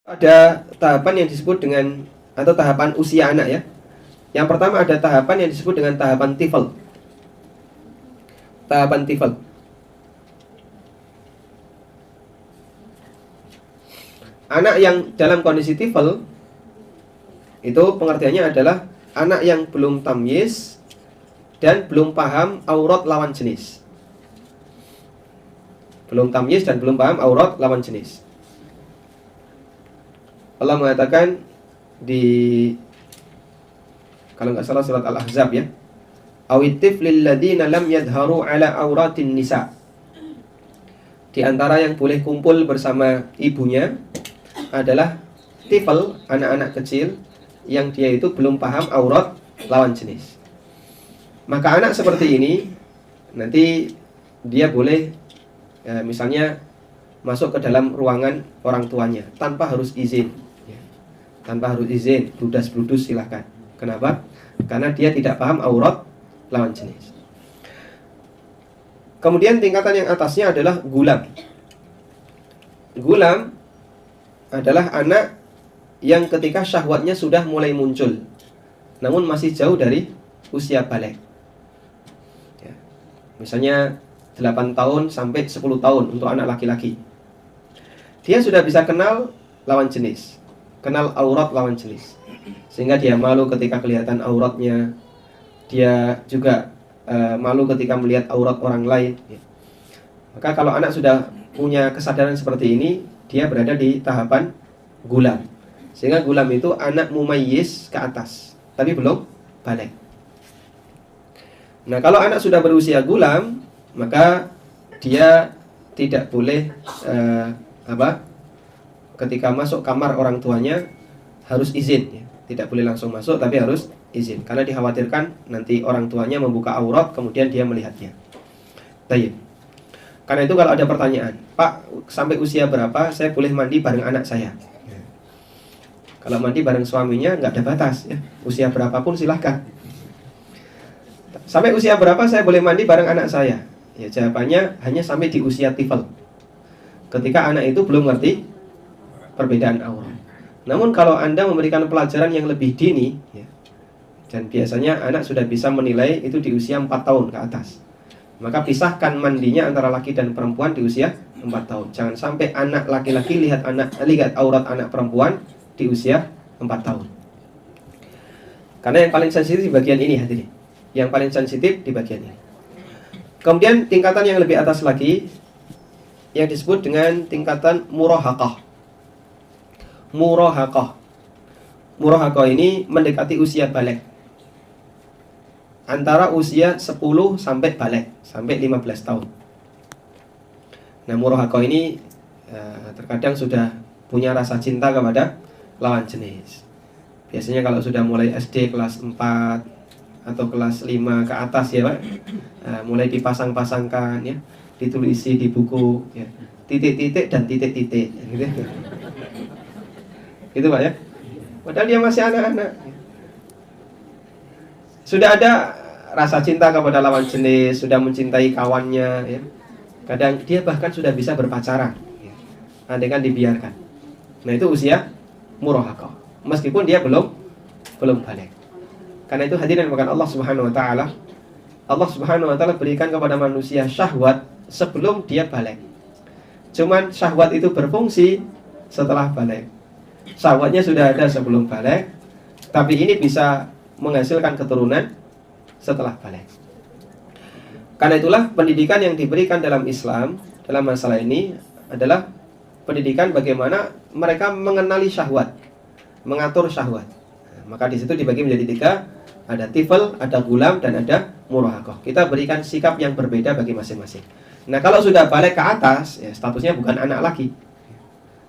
Ada tahapan yang disebut dengan atau tahapan usia anak ya. Yang pertama ada tahapan yang disebut dengan tahapan tifl. Tahapan tifl. Anak yang dalam kondisi tifl itu pengertiannya adalah anak yang belum tamyiz dan belum paham aurat lawan jenis. Belum tamyiz dan belum paham aurat lawan jenis. Allah mengatakan di, kalau nggak salah surat Al-Ahzab ya, awitif lilladzina lam yadharu ala auratin nisa. Di antara yang boleh kumpul bersama ibunya adalah tifl, anak-anak kecil yang dia itu belum paham aurat lawan jenis. Maka anak seperti ini nanti dia boleh misalnya masuk ke dalam ruangan orang tuanya tanpa harus izin. Tanpa harus izin, bludas-bludus silahkan. Kenapa? Karena dia tidak paham aurat lawan jenis. Kemudian tingkatan yang atasnya adalah gulam. Gulam adalah anak yang ketika syahwatnya sudah mulai muncul, namun masih jauh dari usia balik ya. Misalnya 8 tahun sampai 10 tahun untuk anak laki-laki. Dia sudah bisa kenal lawan jenis, kenal aurat lawan jenis, sehingga dia malu ketika kelihatan auratnya. Dia juga malu ketika melihat aurat orang lain ya. Maka kalau anak sudah punya kesadaran seperti ini, dia berada di tahapan gulam. Sehingga gulam itu anak mumayyiz ke atas, tapi belum balik. Nah, kalau anak sudah berusia gulam, maka dia tidak boleh ketika masuk kamar orang tuanya harus izin ya. Tidak boleh langsung masuk, tapi harus izin, karena dikhawatirkan nanti orang tuanya membuka aurat kemudian dia melihatnya. Baik. Karena itu kalau ada pertanyaan, Pak, sampai usia berapa saya boleh mandi bareng anak saya? Kalau mandi bareng suaminya nggak ada batas ya. Usia berapapun silahkan. Sampai usia berapa saya boleh mandi bareng anak saya? Ya, jawabannya hanya sampai di usia tifl. Ketika anak itu belum ngerti perbedaan aurat. Namun kalau Anda memberikan pelajaran yang lebih dini ya, dan biasanya anak sudah bisa menilai itu di usia 4 tahun ke atas, maka pisahkan mandinya antara laki dan perempuan di usia 4 tahun. Jangan sampai anak laki-laki lihat aurat anak perempuan di usia 4 tahun. Karena yang paling sensitif di bagian ini hadirin. Yang paling sensitif di bagian ini. Kemudian tingkatan yang lebih atas lagi yang disebut dengan tingkatan murahaqah. Murahaqah ini mendekati usia balik. Antara usia 10 sampai balik, sampai 15 tahun. Nah, murahaqah ini terkadang sudah punya rasa cinta kepada lawan jenis. Biasanya kalau sudah mulai SD kelas 4 atau kelas 5 ke atas ya Pak, mulai dipasang-pasangkan ya, ditulisi di buku ya, titik-titik dan titik-titik gitu. Gitu Pak ya. Padahal dia masih anak-anak. Sudah ada rasa cinta kepada lawan jenis, sudah mencintai kawannya ya. Kadang dia bahkan sudah bisa berpacaran ya, andaikan dibiarkan. Nah, itu usia murahaqah, meskipun dia belum balik. Karena itu hadirin bukan Allah Subhanahu wa taala. Allah Subhanahu wa taala berikan kepada manusia syahwat sebelum dia balik. Cuman syahwat itu berfungsi setelah balik. Syahwatnya sudah ada sebelum balik, tapi ini bisa menghasilkan keturunan setelah balik. Karena itulah pendidikan yang diberikan dalam Islam dalam masalah ini adalah pendidikan bagaimana mereka mengenali syahwat, mengatur syahwat. Maka di situ dibagi menjadi 3, ada tifl, ada gulam, dan ada murahaqah. Kita berikan sikap yang berbeda bagi masing-masing. Nah, kalau sudah balik ke atas, ya statusnya bukan anak lagi.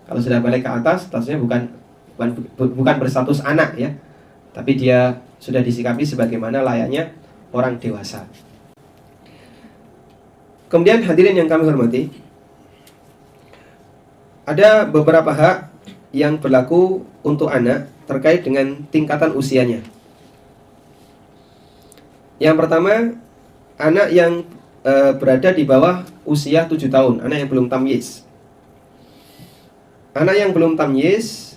Kalau sudah balik ke atas, statusnya bukan berstatus anak ya, tapi dia sudah disikapi sebagaimana layaknya orang dewasa. Kemudian hadirin yang kami hormati, ada beberapa hak yang berlaku untuk anak terkait dengan tingkatan usianya. Yang pertama, anak yang berada di bawah usia 7 tahun, anak yang belum tamyiz. Anak yang belum tamyiz,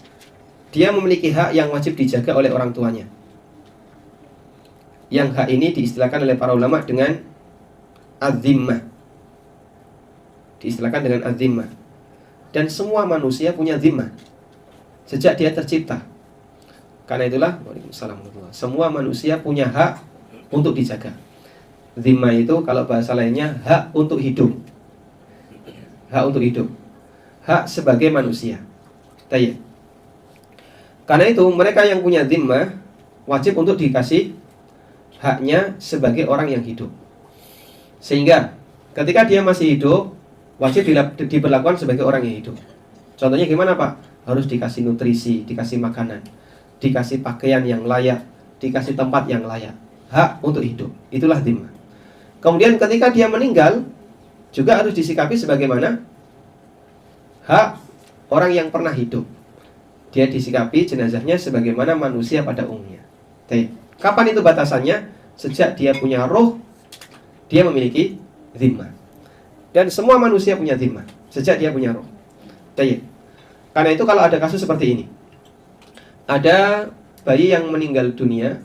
dia memiliki hak yang wajib dijaga oleh orang tuanya. Yang hak ini diistilahkan oleh para ulama dengan az-zimmah. Diistilahkan dengan az-zimmah. Dan semua manusia punya zimmah sejak dia tercipta. Karena itulah, waalaikumsalam, semua manusia punya hak untuk dijaga. Zimmah itu kalau bahasa lainnya hak untuk hidup. Hak untuk hidup. Hak sebagai manusia. Tayyib. Karena itu mereka yang punya zimmah wajib untuk dikasih haknya sebagai orang yang hidup. Sehingga ketika dia masih hidup wajib diperlakukan sebagai orang yang hidup. Contohnya gimana Pak? Harus dikasih nutrisi, dikasih makanan, dikasih pakaian yang layak, dikasih tempat yang layak. Hak untuk hidup. Itulah zimmah. Kemudian ketika dia meninggal juga harus disikapi sebagaimana hak orang yang pernah hidup. Dia disikapi jenazahnya sebagaimana manusia pada umumnya. Kapan itu batasannya? Sejak dia punya roh, dia memiliki zimmah. Dan semua manusia punya zimmah sejak dia punya roh. Karena itu kalau ada kasus seperti ini, ada bayi yang meninggal dunia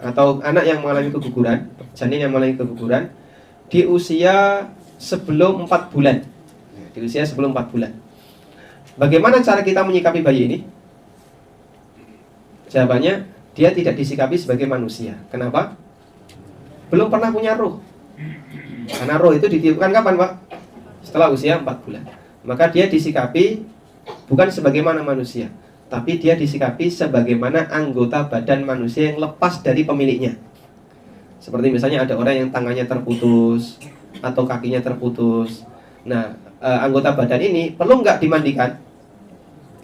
atau anak yang mengalami keguguran, janin yang mengalami keguguran di usia sebelum 4 bulan. Di usia sebelum 4 bulan. Bagaimana cara kita menyikapi bayi ini? Jawabannya, dia tidak disikapi sebagai manusia. Kenapa? Belum pernah punya roh. Karena roh itu ditiupkan kapan, Pak? Setelah usia 4 bulan. Maka dia disikapi bukan sebagaimana manusia, tapi dia disikapi sebagaimana anggota badan manusia yang lepas dari pemiliknya. Seperti misalnya ada orang yang tangannya terputus atau kakinya terputus. Nah, anggota badan ini perlu nggak dimandikan?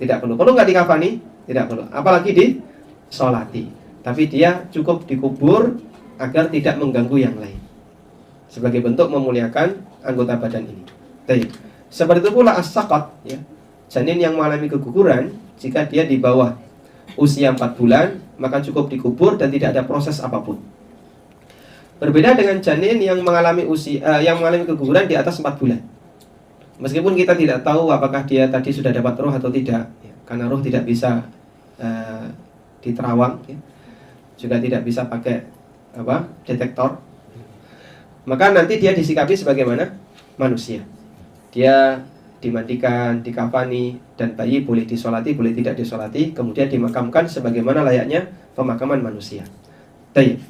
Tidak perlu. Perlu nggak dikafani? Tidak perlu. Apalagi disolati. Tapi dia cukup dikubur agar tidak mengganggu yang lain. Sebagai bentuk memuliakan anggota badan ini. Baik. Seperti itu pula as-saqat, ya. Janin yang mengalami keguguran, jika dia di bawah usia 4 bulan, maka cukup dikubur dan tidak ada proses apapun. Berbeda dengan janin yang mengalami keguguran di atas 4 bulan. Meskipun kita tidak tahu apakah dia tadi sudah dapat roh atau tidak, ya, karena roh tidak bisa diterawang, ya. Juga tidak bisa pakai detektor. Maka nanti dia disikapi sebagaimana manusia. Dia dimandikan, dikafani, dan bayi boleh disolati, boleh tidak disolati, kemudian dimakamkan sebagaimana layaknya pemakaman manusia. Baik.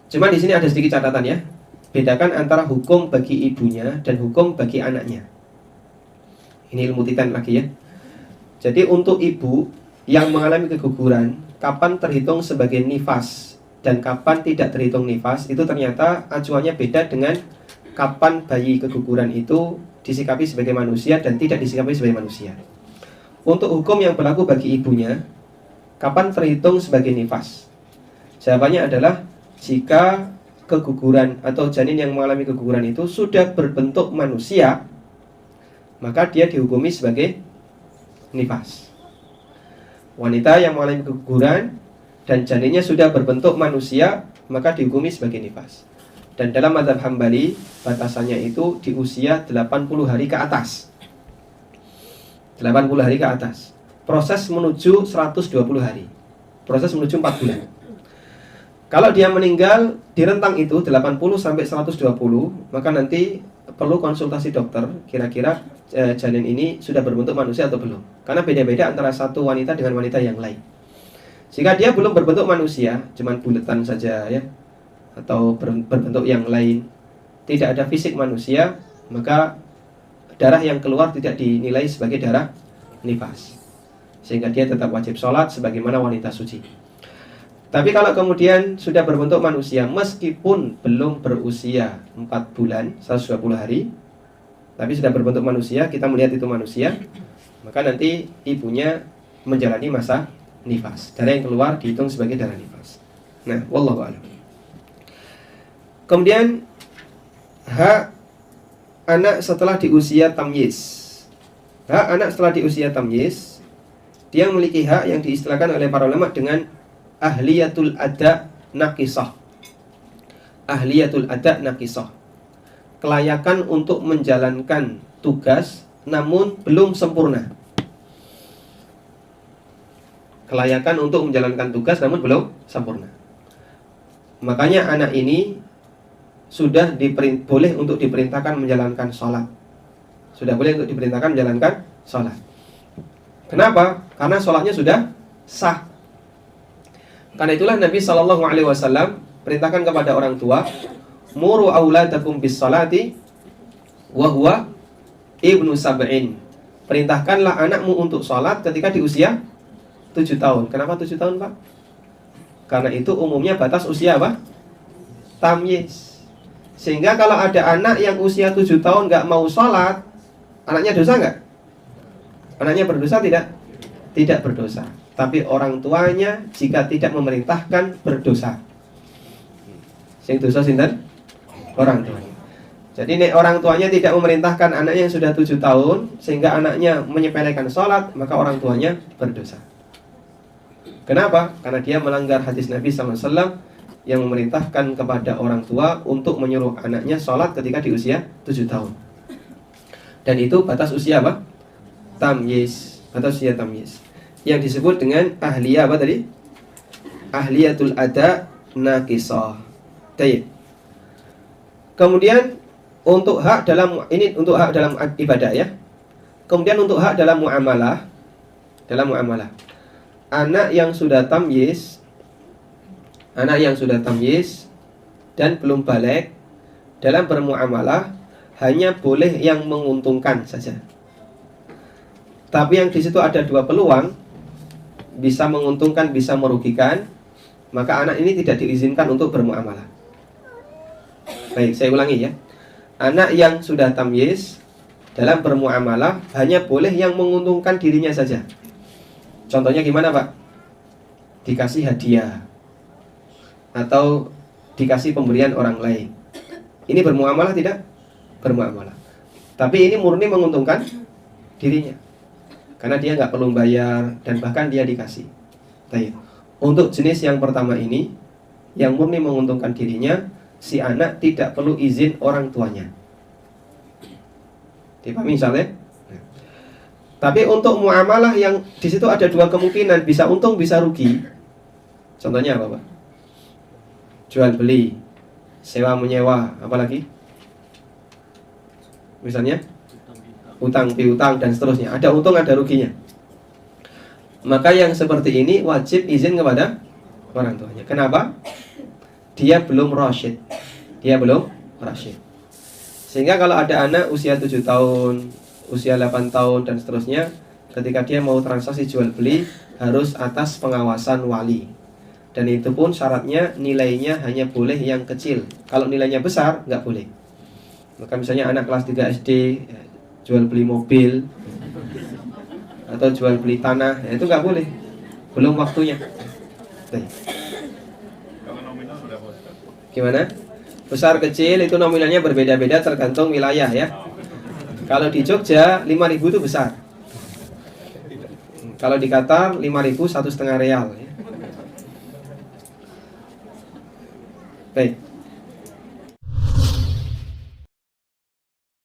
Cuma di sini ada sedikit catatan, ya. Bedakan antara hukum bagi ibunya dan hukum bagi anaknya. Ini ilmu titan lagi, ya. Jadi untuk ibu yang mengalami keguguran, kapan terhitung sebagai nifas dan kapan tidak terhitung nifas, itu ternyata acuannya beda dengan kapan bayi keguguran itu disikapi sebagai manusia dan tidak disikapi sebagai manusia. Untuk hukum yang berlaku bagi ibunya, kapan terhitung sebagai nifas? Jawabannya adalah jika keguguran atau janin yang mengalami keguguran itu sudah berbentuk manusia, maka dia dihukumi sebagai nifas. Wanita yang mengalami keguguran dan janinnya sudah berbentuk manusia, maka dihukumi sebagai nifas. Dan dalam mazhab Hambali, batasannya itu di usia 80 hari ke atas. 80 hari ke atas. Proses menuju 120 hari. Proses menuju 4 bulan. Kalau dia meninggal di rentang itu 80 sampai 120, maka nanti perlu konsultasi dokter, kira-kira janin ini sudah berbentuk manusia atau belum. Karena beda-beda antara satu wanita dengan wanita yang lain. Jika dia belum berbentuk manusia, cuman bulatan saja, ya, atau berbentuk yang lain, tidak ada fisik manusia, maka darah yang keluar tidak dinilai sebagai darah nifas, sehingga dia tetap wajib sholat sebagaimana wanita suci. Tapi kalau kemudian sudah berbentuk manusia, meskipun belum berusia 4 bulan 120 hari, tapi sudah berbentuk manusia, kita melihat itu manusia, maka nanti ibunya menjalani masa nifas. Darah yang keluar dihitung sebagai darah nifas. Nah, wallahu a'lam. Kemudian hak anak setelah di usia tamyiz. Hak anak setelah di usia tamyiz, dia memiliki hak yang diistilahkan oleh para ulama dengan ahliyatul ada naqisah. Ahliyatul ada naqisah. Kelayakan untuk menjalankan tugas namun belum sempurna. Kelayakan untuk menjalankan tugas namun belum sempurna. Makanya anak ini sudah boleh untuk diperintahkan menjalankan sholat. Sudah boleh untuk diperintahkan menjalankan sholat. Kenapa? Karena sholatnya sudah sah. Karena itulah Nabi SAW perintahkan kepada orang tua, muru auladakum bis salati wa huwa ibnu sab'in. Perintahkanlah anakmu untuk sholat ketika di usia 7 tahun. Kenapa 7 tahun, Pak? Karena itu umumnya batas usia apa? Tamyiz. Sehingga kalau ada anak yang usia 7 tahun nggak mau sholat, anaknya dosa nggak? Anaknya berdosa tidak? Tidak berdosa. Tapi orang tuanya jika tidak memerintahkan berdosa. Sing dosa sinten? Orang tuanya. Jadi nek orang tuanya tidak memerintahkan anaknya yang sudah 7 tahun sehingga anaknya menyepelekan sholat, maka orang tuanya berdosa. Kenapa? Karena dia melanggar hadis Nabi SAW yang memerintahkan kepada orang tua untuk menyuruh anaknya sholat ketika di usia 7 tahun. Dan itu batas usia apa? Tamyiz. Batas usia tamyiz. Yang disebut dengan ahliyah apa tadi? Ahliyatul ada naqisah. Baik. Kemudian untuk hak dalam ibadah ya. Kemudian untuk hak dalam muamalah. Anak yang sudah tamyiz dan belum balik dalam bermuamalah hanya boleh yang menguntungkan saja. Tapi yang di situ ada dua peluang, bisa menguntungkan, bisa merugikan, maka anak ini tidak diizinkan untuk bermuamalah. Baik, saya ulangi ya. Anak yang sudah tamyiz dalam bermuamalah hanya boleh yang menguntungkan dirinya saja. Contohnya gimana, Pak? Dikasih hadiah atau dikasih pemberian orang lain. Ini bermuamalah tidak? Bermuamalah. Tapi ini murni menguntungkan dirinya. Karena dia nggak perlu bayar dan bahkan dia dikasih. Baik. Untuk jenis yang pertama ini, yang murni menguntungkan dirinya, si anak tidak perlu izin orang tuanya. Dipahami misalnya? Tapi untuk muamalah yang di situ ada dua kemungkinan, bisa untung, bisa rugi. Contohnya apa, Pak? Jual beli, sewa menyewa, apalagi? Misalnya utang piutang dan seterusnya. Ada untung, ada ruginya. Maka yang seperti ini wajib izin kepada orang tuanya. Kenapa? Dia belum rasyid. Sehingga kalau ada anak usia 7 tahun, usia 8 tahun dan seterusnya, ketika dia mau transaksi jual beli harus atas pengawasan wali. Dan itu pun syaratnya nilainya hanya boleh yang kecil. Kalau nilainya besar nggak boleh. Maka misalnya anak kelas 3 SD jual beli mobil atau jual beli tanah, ya itu nggak boleh. Belum waktunya. Kalau nominal sudah bos. Gimana? Besar kecil itu nominalnya berbeda-beda tergantung wilayah ya. Kalau di Jogja 5.000 itu besar. Kalau di Qatar 5.000 1,5 real ya. Baik.